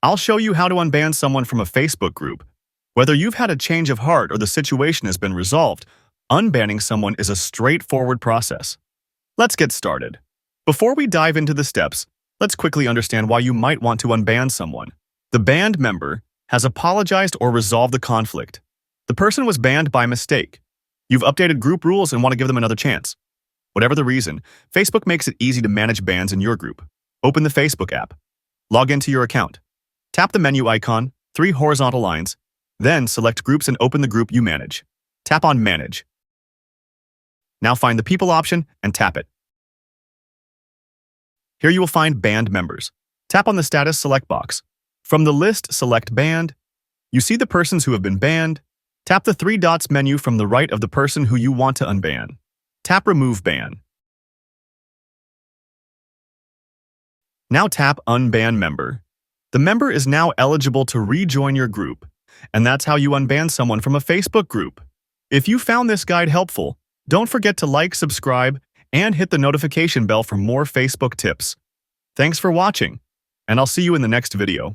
I'll show you how to unban someone from a Facebook group. Whether you've had a change of heart or the situation has been resolved, unbanning someone is a straightforward process. Let's get started. Before we dive into the steps, let's quickly understand why you might want to unban someone. The banned member has apologized or resolved the conflict. The person was banned by mistake. You've updated group rules and want to give them another chance. Whatever the reason, Facebook makes it easy to manage bans in your group. Open the Facebook app. Log into your account. Tap the menu icon, 3 horizontal lines, then select Groups and open the group you manage. Tap on Manage. Now find the People option and tap it. Here you will find banned members. Tap on the Status Select box. From the list, select Banned. You see the persons who have been banned. Tap the 3 dots menu from the right of the person who you want to unban. Tap Remove Ban. Now tap Unban Member. The member is now eligible to rejoin your group, and that's how you unban someone from a Facebook group. If you found this guide helpful, don't forget to like, subscribe, and hit the notification bell for more Facebook tips. Thanks for watching, and I'll see you in the next video.